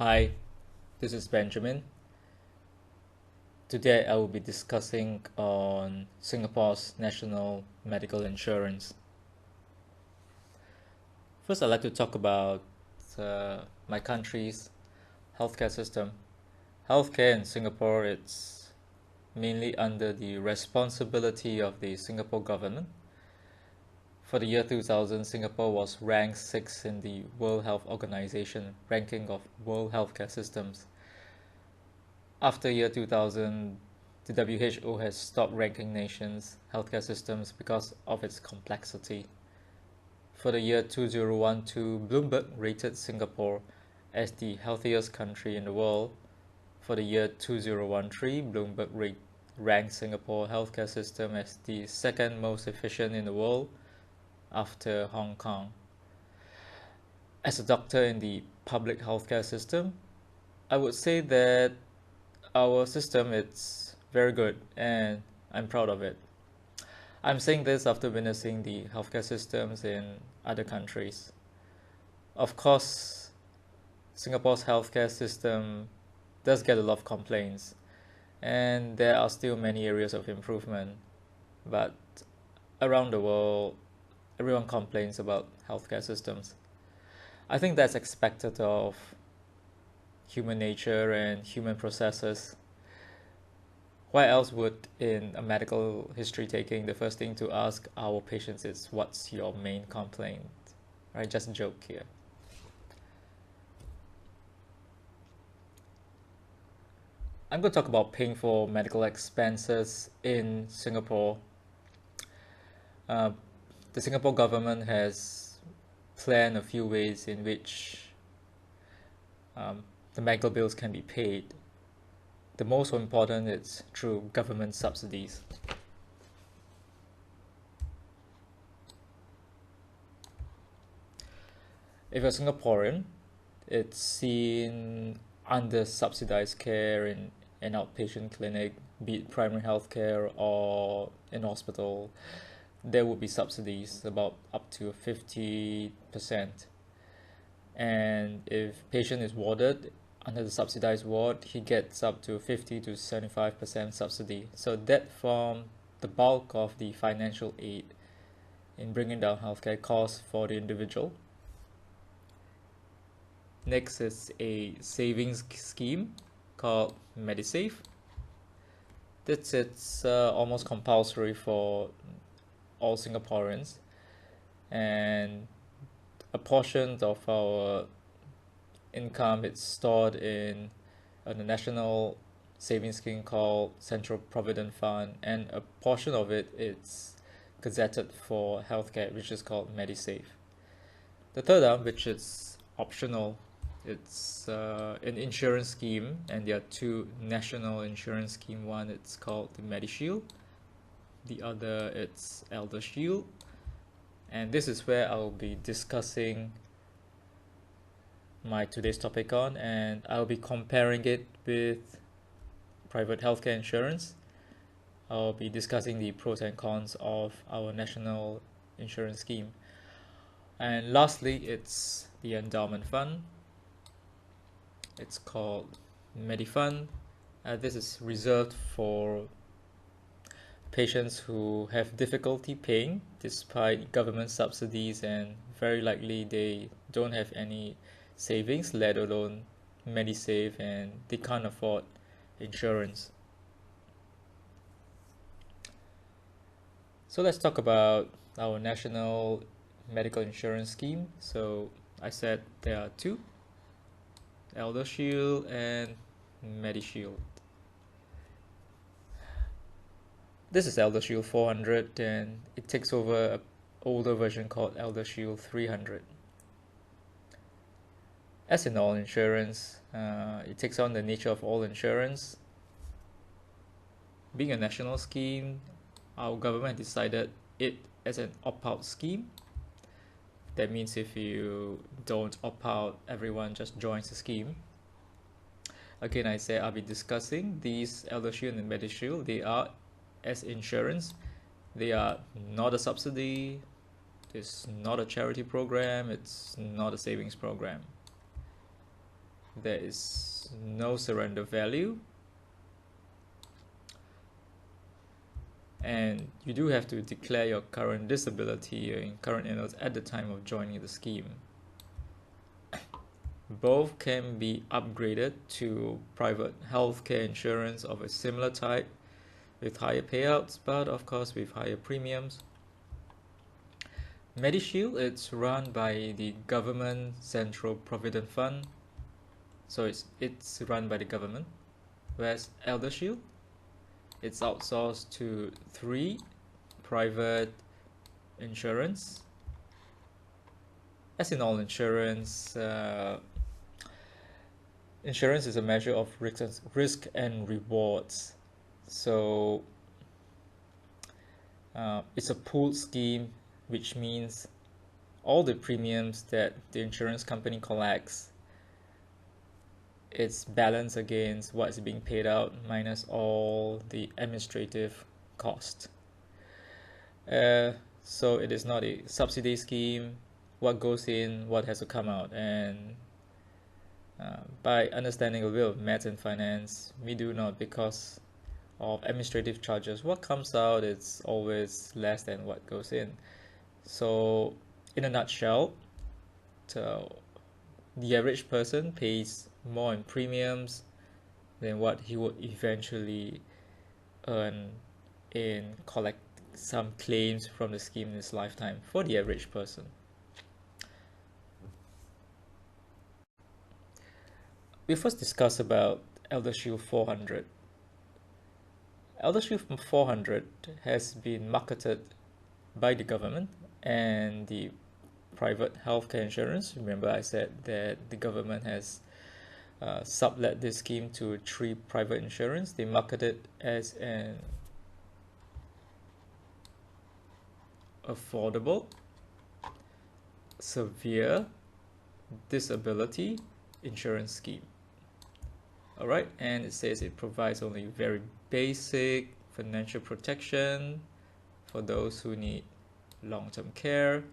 Hi, this is Benjamin. Today I will be discussing on Singapore's national medical insurance. First, I'd like to talk about my country's healthcare system. Healthcare in Singapore, it's mainly under the responsibility of the Singapore government. For the year 2000, Singapore was ranked 6th in the World Health Organization ranking of world healthcare systems. After year 2000, the WHO has stopped ranking nations' healthcare systems because of its complexity. For the year 2012, Bloomberg rated Singapore as the healthiest country in the world. For the year 2013, Bloomberg ranked Singapore healthcare system as the second most efficient in the world after Hong Kong. As a doctor in the public healthcare system, I would say that our system is very good and I'm proud of it. I'm saying this after witnessing the healthcare systems in other countries. Of course, Singapore's healthcare system does get a lot of complaints and there are still many areas of improvement, but around the world everyone complains about healthcare systems. I think that's expected of human nature and human processes. Why else would, in a medical history taking, the first thing to ask our patients is, what's your main complaint? Right, just a joke here. I'm going to talk about paying for medical expenses in Singapore. The Singapore government has planned a few ways in which the medical bills can be paid. The most important is through government subsidies. If you're Singaporean, it's seen under subsidized care in an outpatient clinic, be it primary health care or in hospital, there would be subsidies about up to 50%. And if patient is warded under the subsidized ward, he gets up to 50 to 75% subsidy. So that forms the bulk of the financial aid in bringing down healthcare costs for the individual. Next is a savings scheme called Medisave. It's almost compulsory for all Singaporeans, and a portion of our income is stored in the national savings scheme called Central Provident Fund, and a portion of it is gazetted for healthcare, which is called Medisave. The third arm, which is optional, it's an insurance scheme, and there are two national insurance scheme. One, it's called the Medishield. The other, it's Eldershield. And this is where I'll be discussing my today's topic on, and I'll be comparing it with private healthcare insurance. I'll be discussing the pros and cons of our national insurance scheme. And lastly, it's the endowment fund. It's called Medifund. This is reserved for patients who have difficulty paying despite government subsidies, and very likely they don't have any savings, let alone Medisave, and they can't afford insurance. So let's talk about our national medical insurance scheme. So I said there are two, Eldershield and Medishield. This is Eldershield 400, and it takes over an older version called Eldershield 300. As in all insurance, it takes on the nature of all insurance. Being a national scheme, our government decided it as an opt-out scheme. That means if you don't opt out, everyone just joins the scheme. Again, I say I'll be discussing these Eldershield and Medishield. They are as insurance. They are not a subsidy. It's not a charity program. It's not a savings program. there is no surrender value, and you do have to declare your current disability and current illness at the time of joining the scheme. Both can be upgraded to private healthcare insurance of a similar type with higher payouts, but of course with higher premiums. Medishield, it's run by the government Central Provident Fund, so it's run by the government. Whereas Eldershield, it's outsourced to 3 private insurance. As in all insurance, insurance is a measure of risk and rewards. So it's a pooled scheme, which means all the premiums that the insurance company collects, it's balanced against what's being paid out minus all the administrative cost. So it is not a subsidy scheme. What goes in, what has to come out, and by understanding a little of math and finance, we do not, because of administrative charges, what comes out is always less than what goes in. So in a nutshell, the average person pays more in premiums than what he would eventually earn in collect some claims from the scheme in his lifetime, for the average person. We first discuss about Eldershield 400. Eldershield 400 has been marketed by the government and the private healthcare insurance. Remember I said that the government has sublet this scheme to 3 private insurance. They market it as an affordable, severe disability insurance scheme. Alright, and it says it provides only very basic financial protection for those who need long-term care,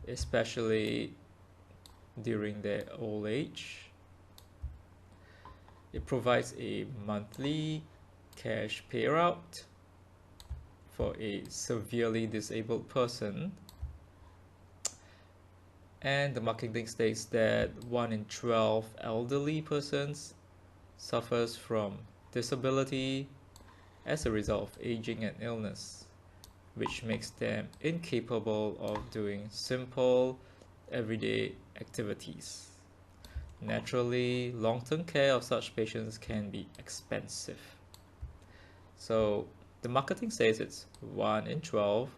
especially during their old age. It provides a monthly cash payout for a severely disabled person, and the marketing states that 1 in 12 elderly persons suffers from disability as a result of aging and illness, which makes them incapable of doing simple everyday activities. Naturally, long-term care of such patients can be expensive. So the marketing says it's 1 in 12,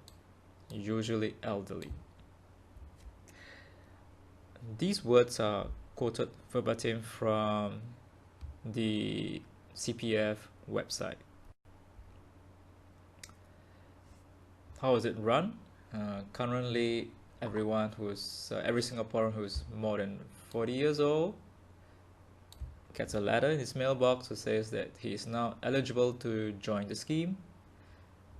usually elderly. These words are quoted verbatim from the CPF website. How is it run? Currently, every Singaporean who's more than 40 years old gets a letter in his mailbox that says that he is now eligible to join the scheme.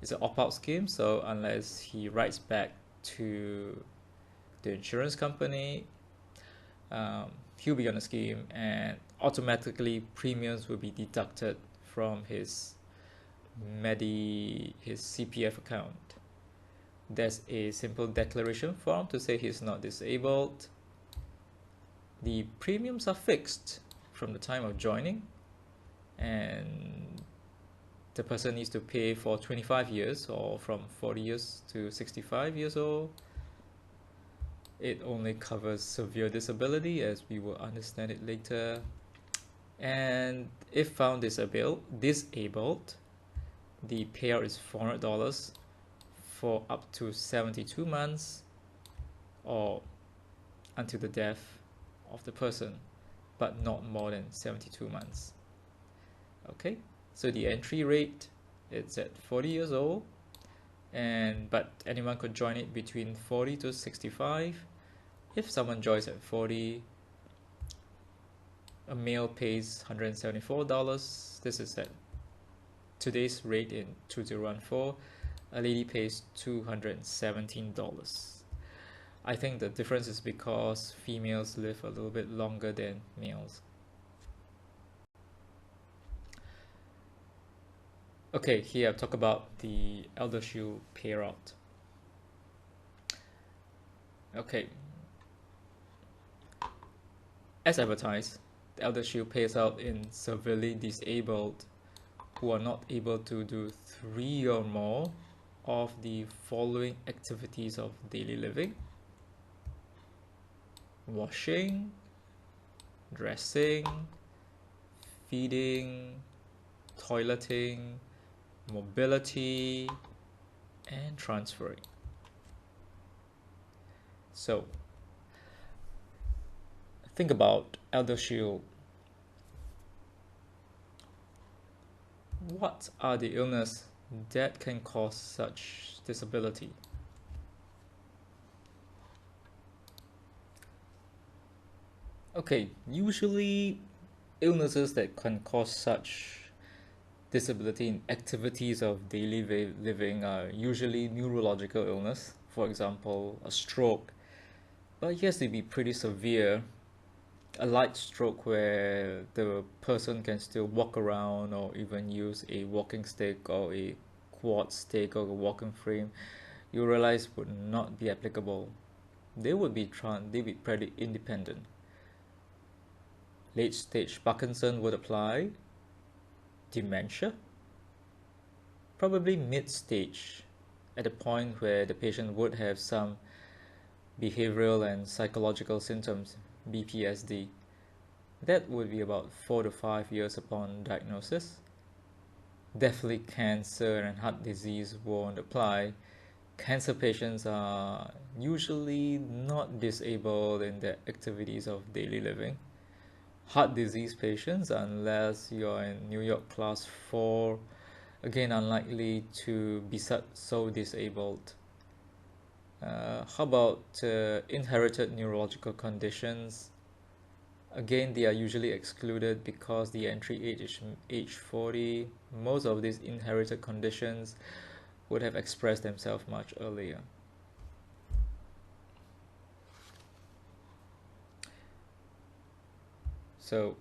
It's an opt-out scheme, so unless he writes back to the insurance company, he'll be on the scheme, and automatically premiums will be deducted from his CPF account. There's a simple declaration form to say he's not disabled. The premiums are fixed from the time of joining, and the person needs to pay for 25 years, or from 40 years to 65 years old. It only covers severe disability, as we will understand it later. And if found disabled, the payout is $400 for up to 72 months or until the death of the person, but not more than 72 months. Okay, so the entry rate is at 40 years old, but anyone could join it between 40 to 65. If someone joins at 40, a male pays $174. This is at today's rate in 2014. A lady pays $217. I think the difference is because females live a little bit longer than males. Okay, here I'll talk about the Eldershield payout. Okay, as advertised, the Eldershield pays out in severely disabled who are not able to do 3 or more of the following activities of daily living: washing, dressing, feeding, toileting, mobility, and transferring. So think about Eldershield. What are the illnesses that can cause such disability? Okay, usually illnesses that can cause such disability in activities of daily living are usually neurological illness, for example, a stroke. But yes, it'd be pretty severe. A light stroke where the person can still walk around or even use a walking stick or a quad stick or a walking frame, you realize would not be applicable. They'd be pretty independent. Late stage Parkinson would apply. Dementia, probably mid stage, at the point where the patient would have some behavioral and psychological symptoms, BPSD. That would be about 4 to 5 years upon diagnosis. Definitely cancer and heart disease won't apply. Cancer patients are usually not disabled in their activities of daily living. Heart disease patients, unless you're in New York class 4, again unlikely to be so disabled. How about inherited neurological conditions? Again, they are usually excluded because the entry age is age 40. Most of these inherited conditions would have expressed themselves much earlier. So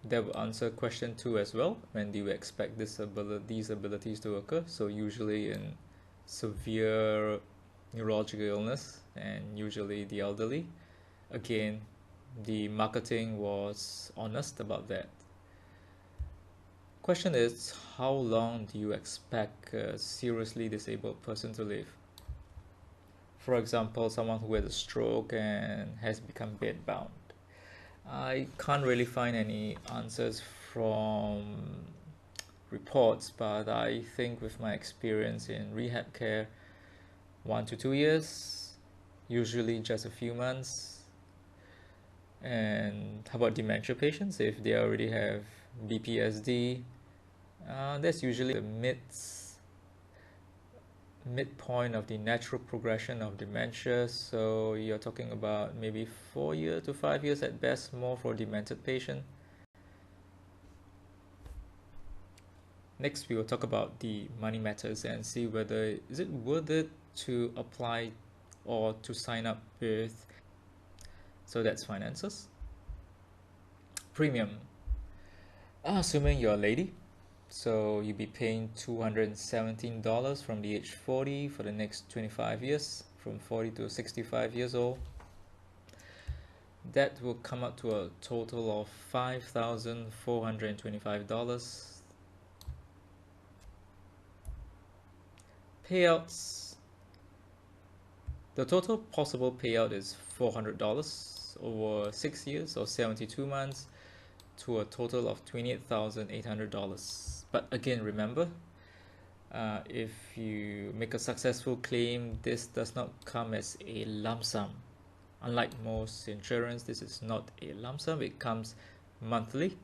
that will answer question 2 as well. When do you expect these abilities to occur? So usually in severe neurological illness and usually the elderly. Again, the marketing was honest about that. Question is, how long do you expect a seriously disabled person to live? For example, someone who had a stroke and has become bedbound. I can't really find any answers from reports, but I think with my experience in rehab care, 1 to 2 years, usually just a few months. And how about dementia patients? If they already have BPSD, that's usually the midpoint of the natural progression of dementia. So you're talking about maybe 4 years to 5 years at best, more for demented patient. Next, we will talk about the money matters and see whether is it worth it to apply or to sign up with. So that's finances. Premium. Assuming you're a lady, so you'll be paying $217 from the age 40 for the next 25 years, from 40 to 65 years old. That will come up to a total of $5,425. Payouts. The total possible payout is $400 over 6 years or 72 months to a total of $28,800. But again, remember, if you make a successful claim, this does not come as a lump sum. Unlike most insurance, this is not a lump sum. It comes monthly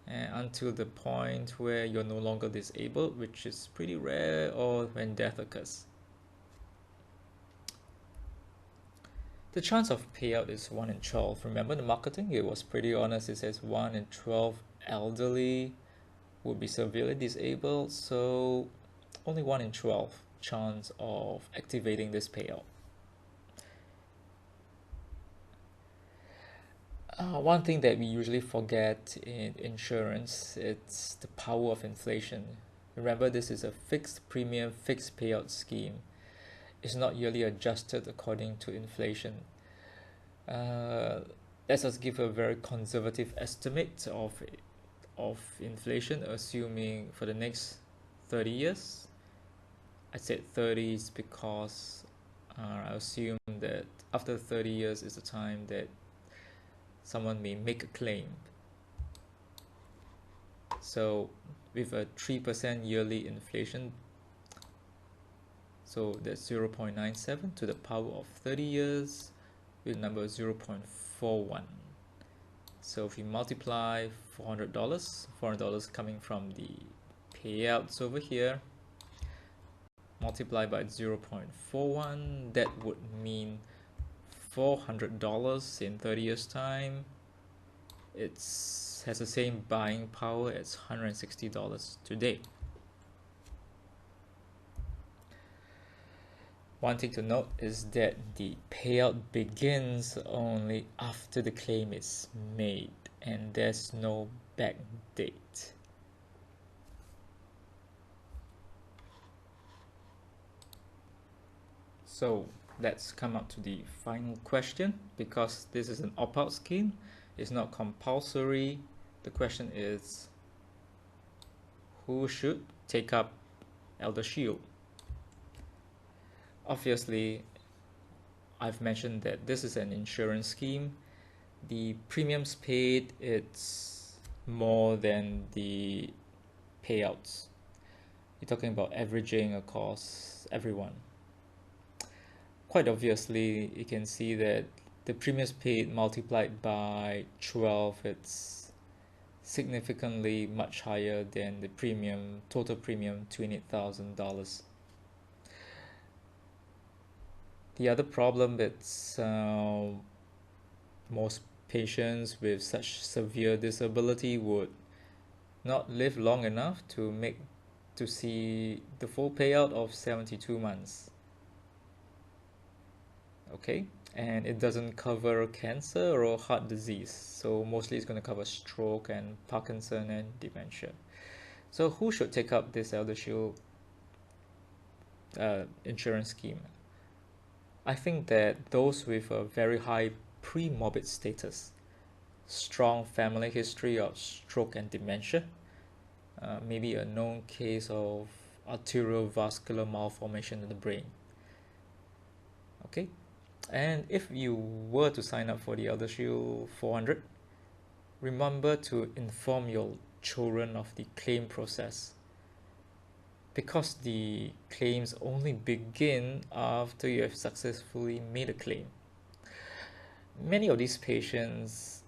until the point where you're no longer disabled, which is pretty rare, or when death occurs. The chance of payout is 1 in 12. Remember the marketing? It was pretty honest. It says 1 in 12 elderly would be severely disabled, so only 1 in 12 chance of activating this payout. One thing that we usually forget in insurance, it's the power of inflation. Remember, this is a fixed premium, fixed payout scheme. It's not yearly adjusted according to inflation. Uh, Let us give a very conservative estimate of inflation, assuming for the next 30 years. I said 30s because I assume that after 30 years is the time that someone may make a claim. So with a 3% yearly inflation, so that's 0.97 to the power of 30 years with number 0.41. So if we multiply $400 coming from the payouts over here, multiply by 0.41, that would mean $400 in 30 years time. It has the same buying power as $160 today. One thing to note is that the payout begins only after the claim is made, and there's no back date. So let's come up to the final question. Because this is an opt-out scheme, it's not compulsory. The question is, who should take up Eldershield? Obviously, I've mentioned that this is an insurance scheme. The premiums paid, it's more than the payouts. You're talking about averaging across everyone. Quite obviously, you can see that the premiums paid multiplied by 12, it's significantly much higher than the total premium, $28,000. The other problem is most patients with such severe disability would not live long enough to see the full payout of 72 months. Okay, and it doesn't cover cancer or heart disease, so mostly it's going to cover stroke and Parkinson and dementia. So who should take up this Eldershield insurance scheme? I think that those with a very high pre-morbid status, strong family history of stroke and dementia, maybe a known case of arteriovascular malformation in the brain. Okay, and if you were to sign up for the Eldershield 400, remember to inform your children of the claim process, because the claims only begin after you have successfully made a claim. Many of these patients,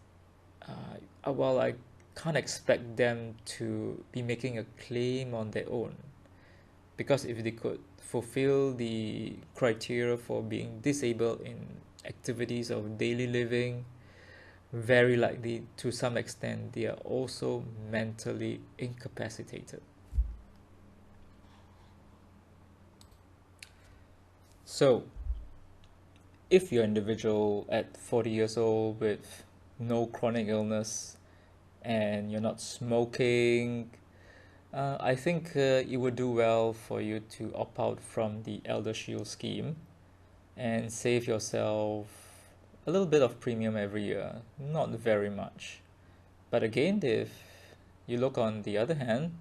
well, I can't expect them to be making a claim on their own, because if they could fulfill the criteria for being disabled in activities of daily living, very likely to some extent they are also mentally incapacitated. So, if you're an individual at 40 years old with no chronic illness and you're not smoking, I think it would do well for you to opt out from the Eldershield scheme and save yourself a little bit of premium every year, not very much. But again, if you look on the other hand,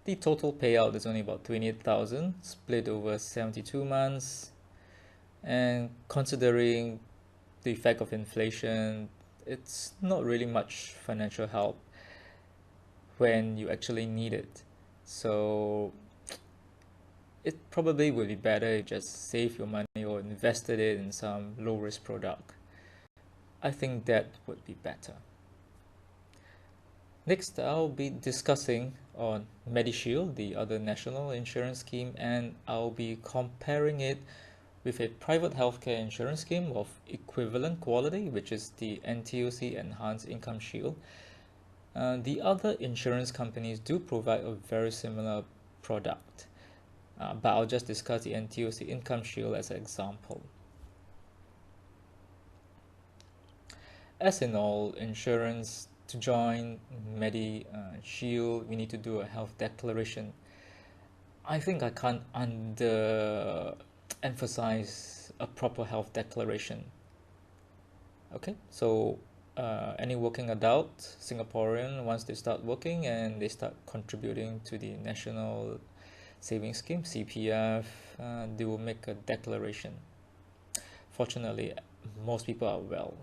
the total payout is only about 28,000 split over 72 months, and considering the effect of inflation, it's not really much financial help when you actually need it. So it probably would be better if you just save your money or invested it in some low risk product. I think that would be better. Next, I'll be discussing on Medishield, the other national insurance scheme, and I'll be comparing it with a private healthcare insurance scheme of equivalent quality, which is the NTUC Enhanced Income Shield. The other insurance companies do provide a very similar product, but I'll just discuss the NTUC Income Shield as an example. as in all insurance, to join Medishield, we need to do a health declaration. I think I can't under emphasize a proper health declaration. Okay, so any working adult Singaporean, once they start working and they start contributing to the National Savings Scheme (CPF), they will make a declaration. Fortunately, most people are well.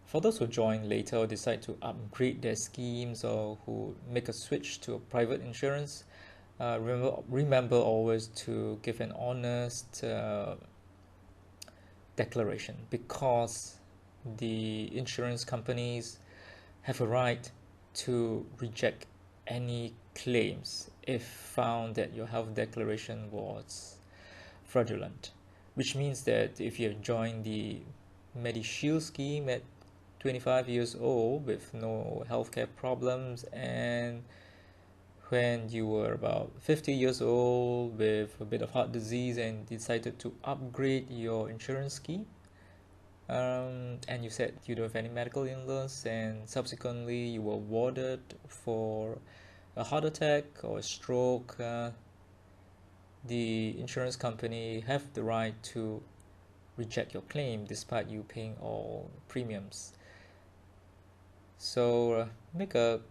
For those who join later or decide to upgrade their schemes or who make a switch to a private insurance, remember always to give an honest declaration, because the insurance companies have a right to reject any claims if found that your health declaration was fraudulent, which means that if you have joined the Medishield scheme at 25 years old with no healthcare problems, and when you were about 50 years old with a bit of heart disease and decided to upgrade your insurance scheme, and you said you don't have any medical illness, and subsequently you were warded for a heart attack or a stroke, the insurance company have the right to reject your claim despite you paying all premiums. So make a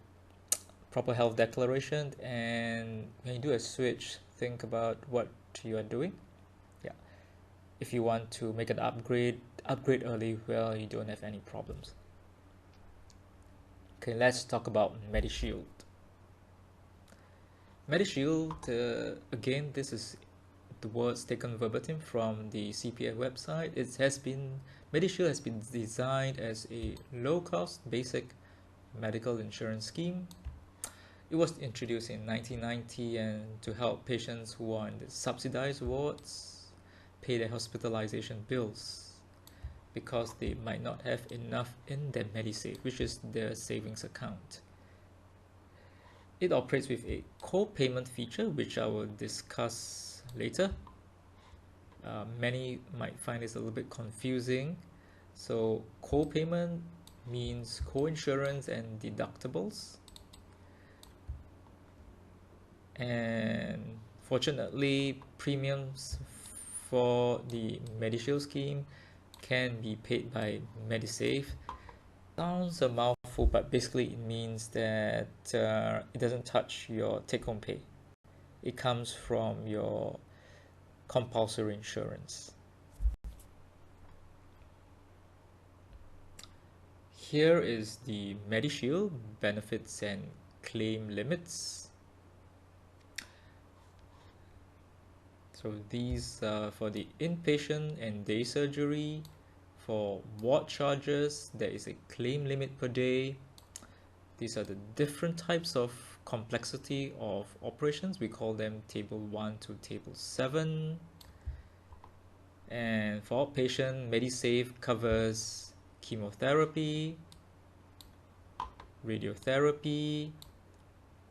proper health declaration, and when you do a switch, think about what you are doing. Yeah, if you want to make an upgrade early, well, you don't have any problems. Okay, let's talk about Medishield. Again, this is the words taken verbatim from the CPF website. Medishield has been designed as a low-cost basic medical insurance scheme. It was introduced in 1990 and to help patients who are in the subsidized wards pay their hospitalization bills because they might not have enough in their Medisave, which is their savings account. It operates with a co-payment feature, which I will discuss later. Many might find this a little bit confusing. So co-payment means co-insurance and deductibles. And fortunately, premiums for the Medishield scheme can be paid by Medisave. Sounds a mouthful, but basically it means that it doesn't touch your take-home pay. It comes from your compulsory insurance. Here is the Medishield benefits and claim limits. So these are for the inpatient and day surgery. For ward charges, there is a claim limit per day. These are the different types of complexity of operations. We call them table 1 to table 7. And for outpatient, Medisave covers chemotherapy, radiotherapy,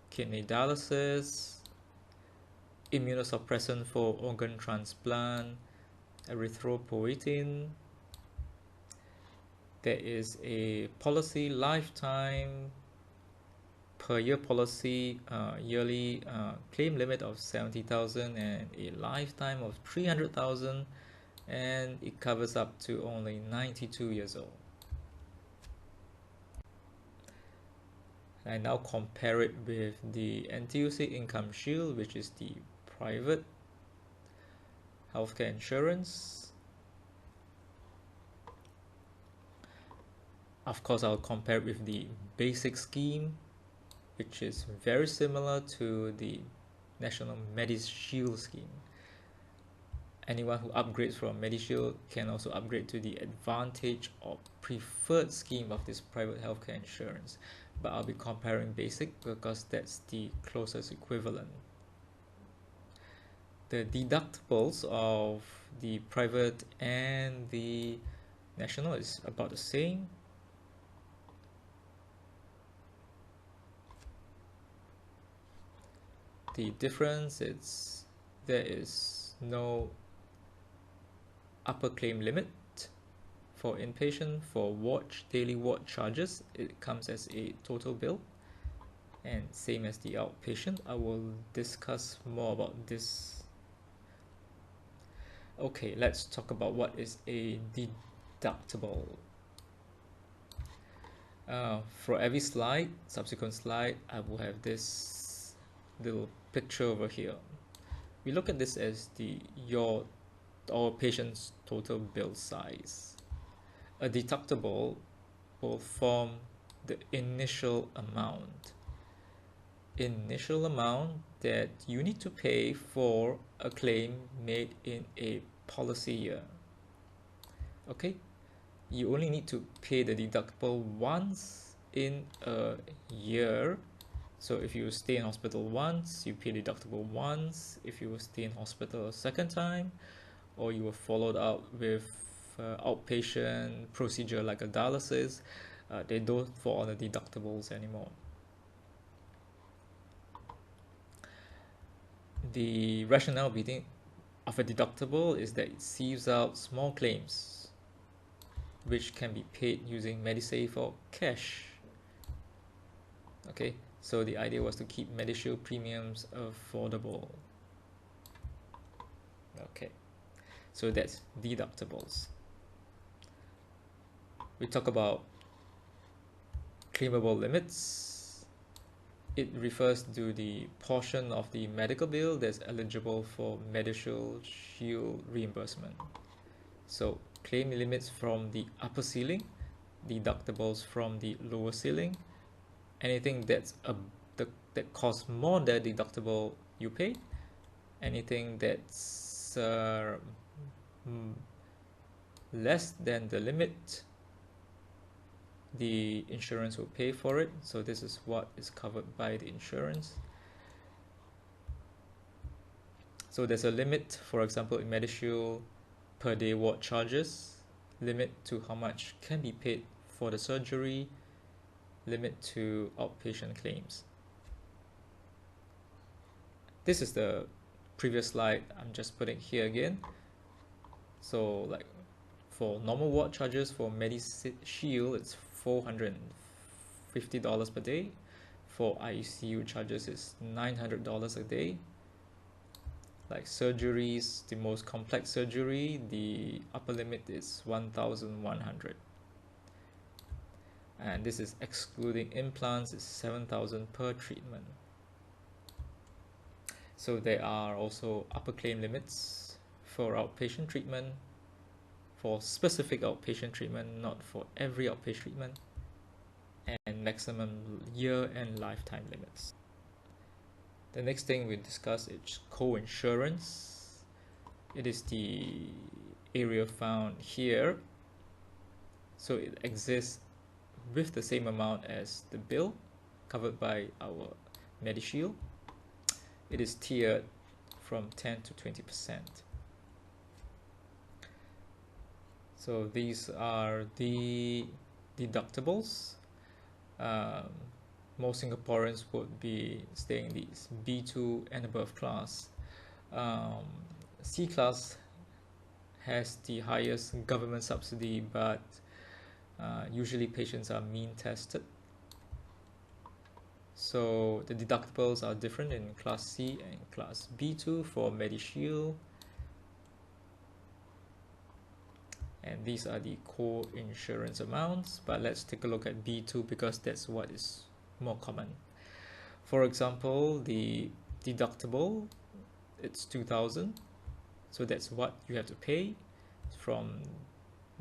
kidney dialysis, immunosuppressant for organ transplant, erythropoietin. There is a policy lifetime per year policy, yearly claim limit of 70,000 and a lifetime of 300,000, and it covers up to only 92 years old. I now compare it with the NTUC Income Shield, which is the private healthcare insurance. Of course, I'll compare it with the basic scheme, which is very similar to the National Medishield scheme. Anyone who upgrades from Medishield can also upgrade to the Advantage or Preferred scheme of this private healthcare insurance. But I'll be comparing basic because that's the closest equivalent. The deductibles of the private and the national is about the same. The difference is there is no upper claim limit For inpatient, for daily ward charges, it comes as a total bill, and same as the outpatient. I will discuss more about this. Okay, let's talk about what is a deductible. For every subsequent slide, I will have this little picture over here. We look at this as our patient's total bill size. A deductible will form the initial amount that you need to pay for a claim made in a policy year. Okay, you only need to pay the deductible once in a year. So if you stay in hospital once, you pay deductible once. If you stay in hospital a second time, or you were followed up with outpatient procedure like a dialysis, they don't fall on the deductibles anymore. The rationale of a deductible is that it sees out small claims which can be paid using Medisave or cash. Okay, so the idea was to keep Medishield premiums affordable. Okay, so that's deductibles. We talk about claimable limits. It refers to the portion of the medical bill that's eligible for Medishield reimbursement. So claim limits from the upper ceiling, deductibles from the lower ceiling. Anything that costs more than deductible, you pay. Anything that's less than the limit, the insurance will pay for it. So this is what is covered by the insurance. So there's a limit, for example, in Medishield, per day ward charges, limit to how much can be paid for the surgery, limit to outpatient claims. This is the previous slide. I'm just putting here again. So like for normal ward charges for Medishield, it's $450 per day. For ICU charges, it's $900 a day. Like surgeries, the most complex surgery, the upper limit is $1,100. And this is excluding implants, it's $7,000 per treatment. So there are also upper claim limits for outpatient treatment, for specific outpatient treatment, not for every outpatient treatment, and maximum year and lifetime limits. The next thing we discuss is co-insurance. It is the area found here. So it exists with the same amount as the bill covered by our Medishield. It is tiered from 10 to 20%. So these are the deductibles. Most Singaporeans would be staying in these B2 and above class. C class has the highest government subsidy, but usually patients are mean tested. So the deductibles are different in class C and class B2 for Medishield. And these are the core insurance amounts, but let's take a look at B2 because that's what is more common. For example, the deductible, it's 2,000, so that's what you have to pay. From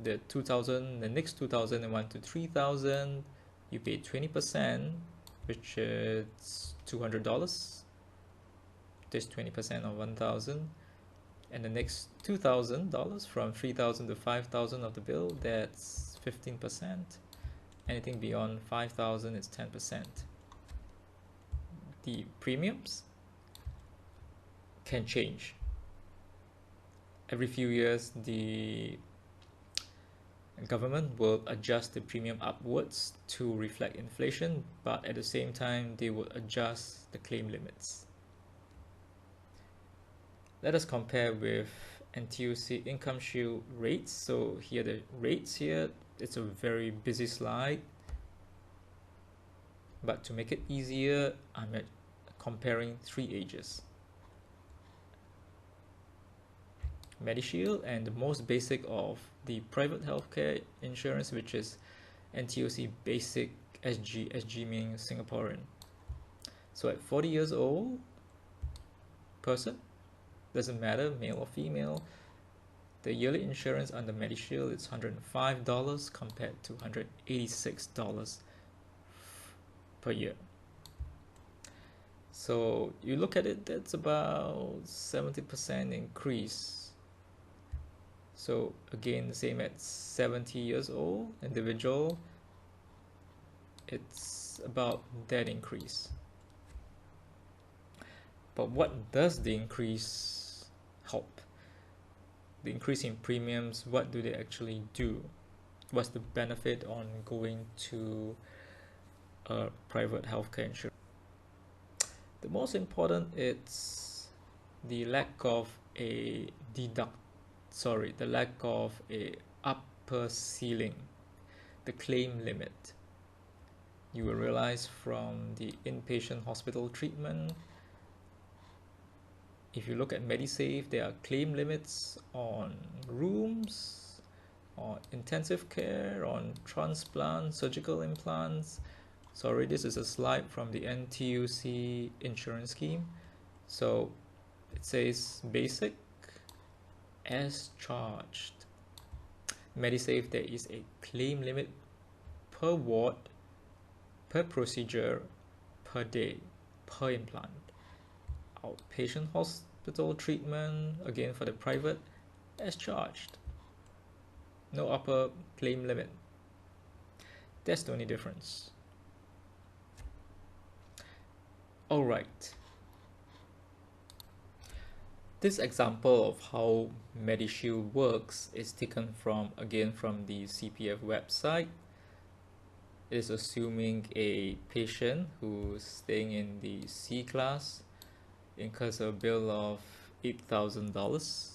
the 2,000, the next 2,001 to 3,000, you pay 20%, which is $200. There's 20% of 1,000, and the next $2,000 from 3,000 to 5,000 of the bill, that's 15%. Anything beyond 5,000 is 10%. The premiums can change. Every few years, the government will adjust the premium upwards to reflect inflation, but at the same time, they will adjust the claim limits. Let us compare with NTUC Income Shield rates. So here the rates here, it's a very busy slide. But to make it easier, I'm comparing 3 ages. MediShield and the most basic of the private healthcare insurance, which is NTUC Basic SG, SG meaning Singaporean. So at 40 years old, person, doesn't matter, male or female, the yearly insurance under MediShield is $105 compared to $186 per year. So you look at it, that's about 70% increase. So again, the same at 70 years old individual, it's about that increase. But what does the increase help? The increase in premiums, what do they actually do? What's the benefit on going to a private healthcare insurance? The most important is the lack of a the lack of a upper ceiling, the claim limit. You will realize from the inpatient hospital treatment, if you look at Medisave, there are claim limits on rooms, on intensive care, on transplant, surgical implants. Sorry, this is a slide from the NTUC insurance scheme. So it says basic as charged. Medisave, there is a claim limit per ward, per procedure, per day, per implant. Outpatient hospital treatment, again for the private, as charged. No upper claim limit. That's the only difference. Alright. This example of how MediShield works is taken from the CPF website. It is assuming a patient who's staying in the C class incurs a bill of $8,000.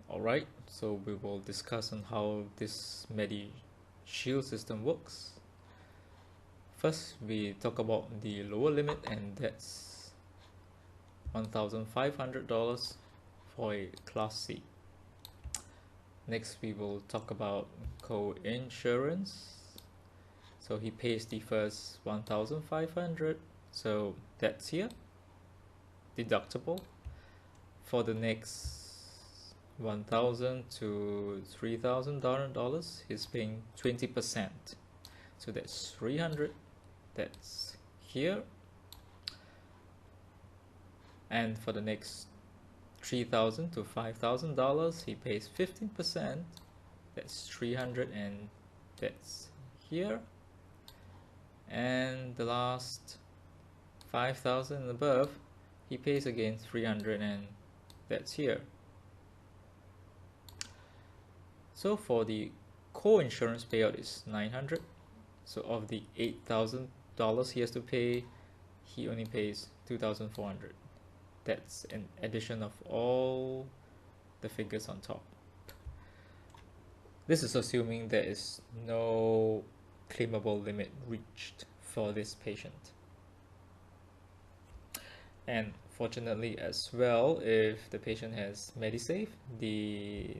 Alright, so we will discuss on how this MediShield system works. First, we talk about the lower limit, and that's $1,500 for a Class C. Next, we will talk about co-insurance. So he pays the first $1,500, so that's here, deductible. For the next $1,000 to $3,000, he's paying 20%. So that's $300. That's here. And for the next $3,000 to $5,000, he pays 15%. That's $300, and that's here. And the last 5,000 and above, he pays again $300, and that's here. So for the co-insurance payout is $900. So of the $8,000 he has to pay, he only pays $2,400. That's an addition of all the figures on top. This is assuming there is no claimable limit reached for this patient. And fortunately as well, if the patient has Medisave, the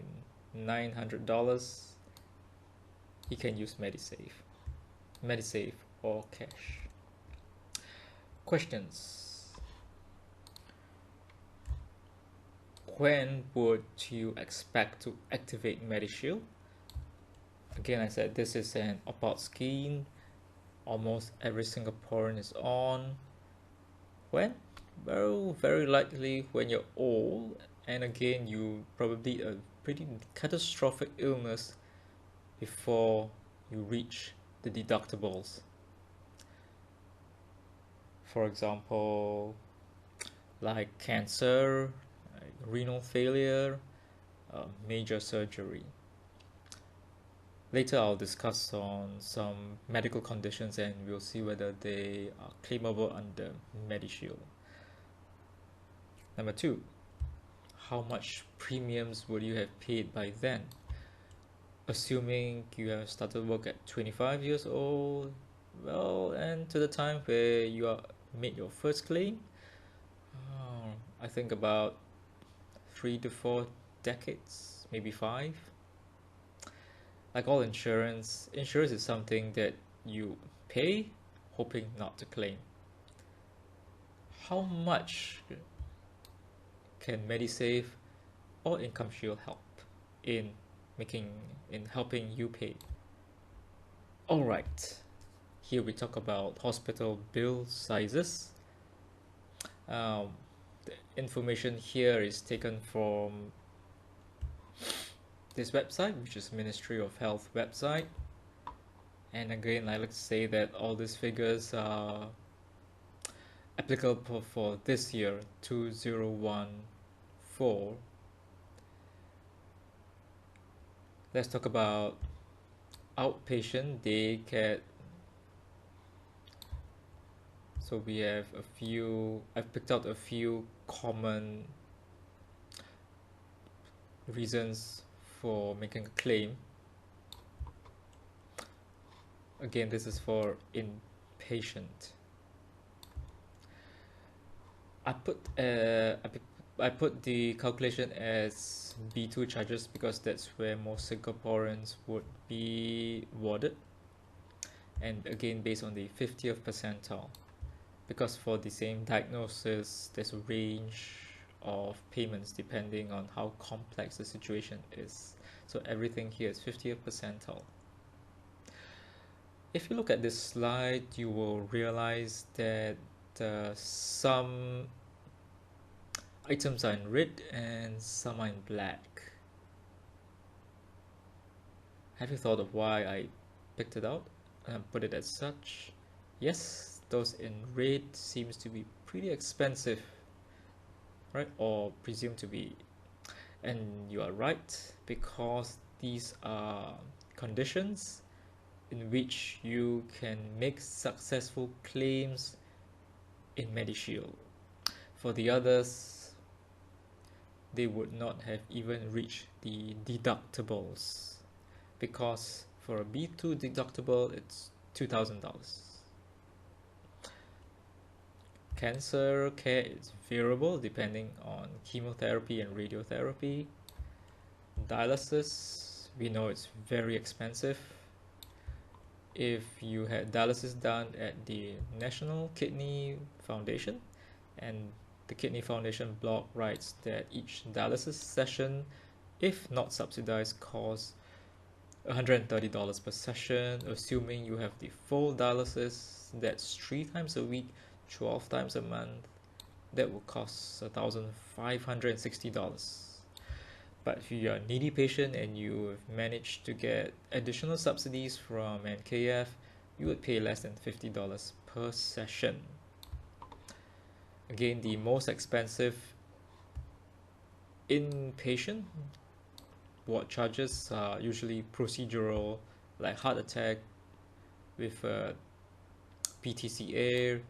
$900, he can use Medisave or cash. Questions? When would you expect to activate MediShield? Again, I said this is an opt-out scheme. Almost every Singaporean is on. When? Well, very likely when you're old, and again, you probably a pretty catastrophic illness before you reach the deductibles. For example, like cancer, renal failure, major surgery. Later I'll discuss on some medical conditions, and we'll see whether they are claimable under MediShield. Number two, how much premiums would you have paid by then? Assuming you have started work at 25 years old, well, and to the time where you are made your first claim, I think about 3 to 4 decades, maybe 5. Like all insurance, insurance is something that you pay hoping not to claim. How much can Medisave or Income Shield help in helping you pay? Alright, here we talk about hospital bill sizes. The information here is taken from this website, which is Ministry of Health website. And again, I like to say that all these figures are applicable for this year, 2014. Let's talk about outpatient day care. So we have I've picked out a few common reasons for making a claim. Again, this is for inpatient. I put the calculation as B2 charges because that's where most Singaporeans would be warded, and again based on the 50th percentile, because for the same diagnosis there's a range of payments depending on how complex the situation is. So everything here is 50th percentile. If you look at this slide, you will realize that some items are in red and some are in black. Have you thought of why I picked it out and put it as such? Yes, those in red seems to be pretty expensive, right? Or presumed to be. And you are right, because these are conditions in which you can make successful claims in Medishield. For the others, they would not have even reached the deductibles, because for a B2 deductible it's $2,000. Cancer care is variable depending on chemotherapy and radiotherapy. Dialysis, we know it's very expensive. If you had dialysis done at the National Kidney Foundation, and the Kidney Foundation blog writes that each dialysis session, if not subsidized, costs $130 per session. Assuming you have the full dialysis, that's 3 times a week, 12 times a month, that will cost $1,560. But if you're a needy patient and you have managed to get additional subsidies from NKF, you would pay less than $50 per session. Again, the most expensive inpatient ward charges are usually procedural, like heart attack with PTCA,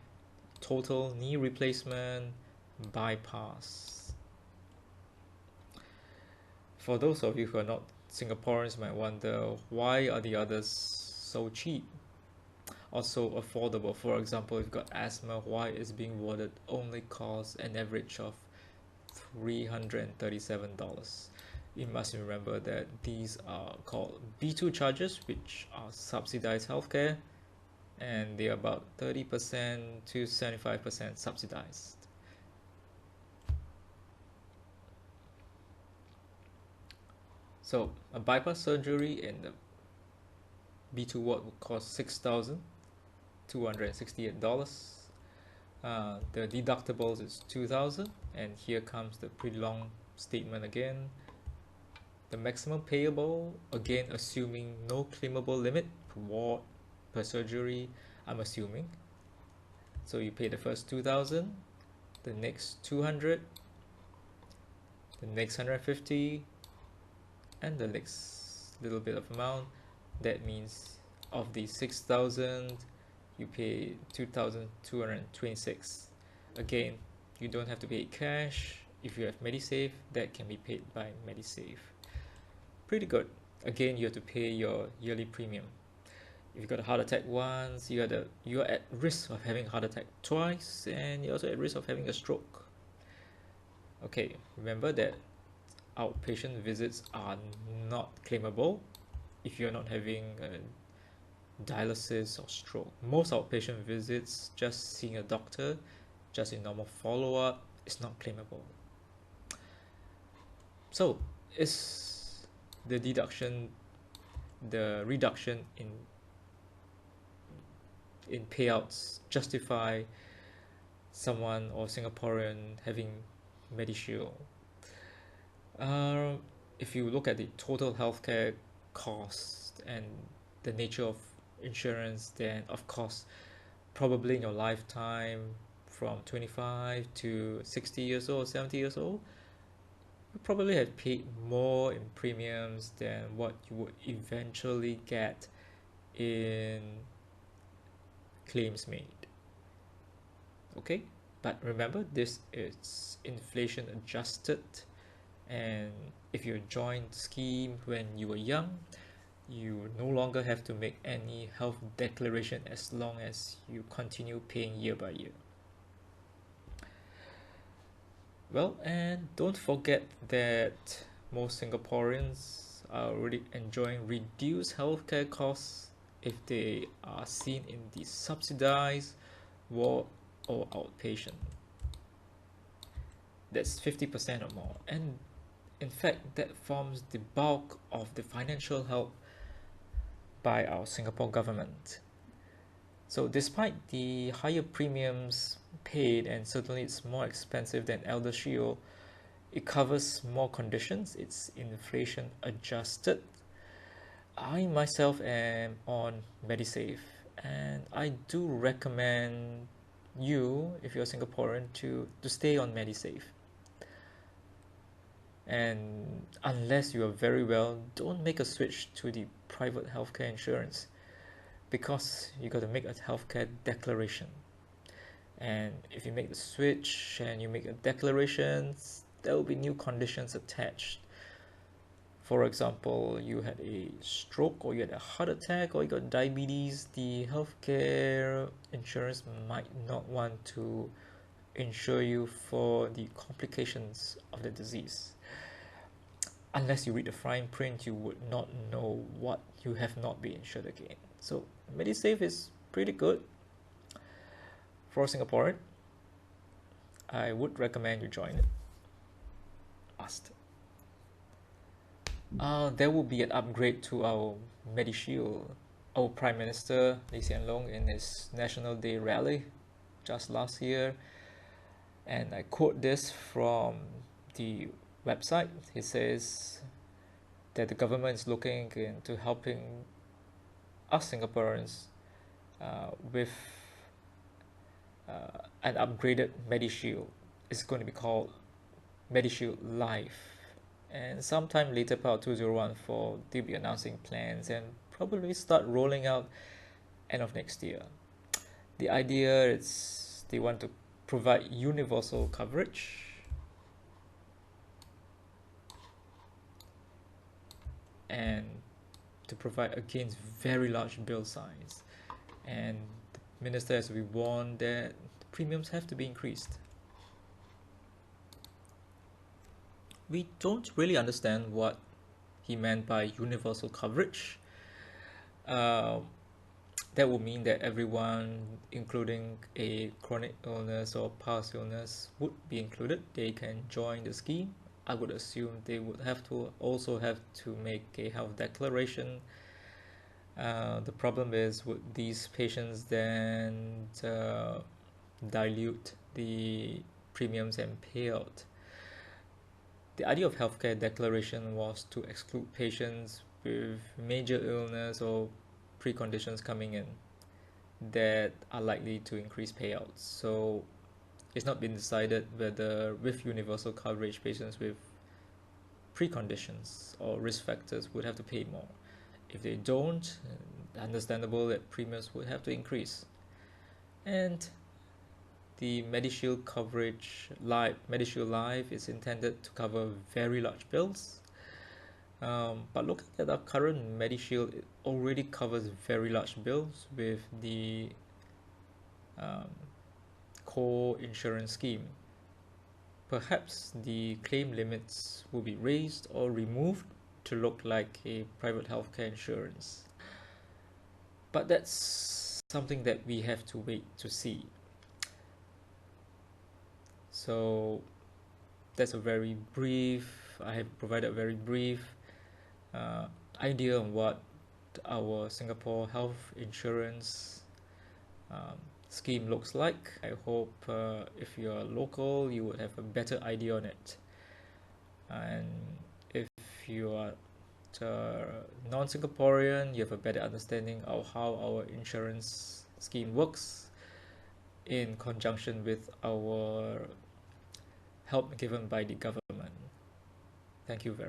total knee replacement, bypass. For those of you who are not Singaporeans, might wonder, why are the others so cheap or so affordable? For example, if you've got asthma, why is being warded only cost an average of $337? You must remember that these are called B2 charges, which are subsidized healthcare, and they are about 30% to 75% subsidized. So a bypass surgery in the B2 ward would cost $6,268. The deductibles is $2,000, and here comes the pretty long statement again. The maximum payable, again assuming no claimable limit per ward, per surgery, I'm assuming. So you pay the first $2,000, the next $200, the next $150, and the next little bit of amount. That means of the $6,000, you pay $2,226. Again, You don't have to pay cash. If you have Medisave, that can be paid by Medisave. Pretty good. Again, you have to pay your yearly premium. If you got a heart attack once, you're at risk of having a heart attack twice, and you're also at risk of having a stroke. Okay, remember that outpatient visits are not claimable if you're not having a dialysis or stroke. Most outpatient visits, just seeing a doctor, just a normal follow-up, is not claimable. So, is the reduction in payouts justify someone or Singaporean having Medishield? If you look at the total healthcare cost and the nature of insurance, then of course, probably in your lifetime from 25 to 60 years old, 70 years old, you probably have paid more in premiums than what you would eventually get in claims made. Okay, but remember, this is inflation adjusted, and if you joined the scheme when you were young, you no longer have to make any health declaration as long as you continue paying year by year. Well, and don't forget that most Singaporeans are already enjoying reduced healthcare costs if they are seen in the subsidized ward or outpatient. That's 50% or more, and in fact that forms the bulk of the financial help by our Singapore government. So despite the higher premiums paid, and certainly it's more expensive than Eldershield, it covers more conditions, it's inflation adjusted. I myself am on Medisave, and I do recommend you, if you're a Singaporean, to stay on Medisave. And unless you are very well, don't make a switch to the private healthcare insurance, because you got to make a healthcare declaration. And if you make the switch and you make a declaration, there will be new conditions attached. For example, you had a stroke, or you had a heart attack, or you got diabetes, the healthcare insurance might not want to insure you for the complications of the disease. Unless you read the fine print, you would not know what you have not been insured again. So Medisave is pretty good for a Singaporean. I would recommend you join it. Must. There will be an upgrade to our Medishield. Our Prime Minister Lee Hsien Loong, in his National Day rally just last year, and I quote this from the website. He says that the government is looking into helping us Singaporeans with an upgraded Medishield. It's going to be called Medishield Life, and sometime later part 2014 they'll be announcing plans and probably start rolling out end of next year. The idea is they want to provide universal coverage and to provide against very large bill size, and the minister has to be warned that the premiums have to be increased. We don't really understand what he meant by universal coverage. That would mean that everyone, including a chronic illness or past illness, would be included. They can join the scheme. I would assume they would also have to make a health declaration. The problem is, would these patients then dilute the premiums and payout? The idea of healthcare declaration was to exclude patients with major illness or preconditions coming in that are likely to increase payouts. So it's not been decided whether with universal coverage patients with preconditions or risk factors would have to pay more. If they don't, understandable that premiums would have to increase. And the Medishield coverage, Medishield Life is intended to cover very large bills. But looking at our current Medishield, it already covers very large bills with the um, core insurance scheme. Perhaps the claim limits will be raised or removed to look like a private healthcare insurance. But that's something that we have to wait to see. So that's I have provided a very brief idea on what our Singapore health insurance scheme looks like. I hope if you're local, you would have a better idea on it. And if you are non-Singaporean, you have a better understanding of how our insurance scheme works in conjunction with our help given by the government. Thank you very much.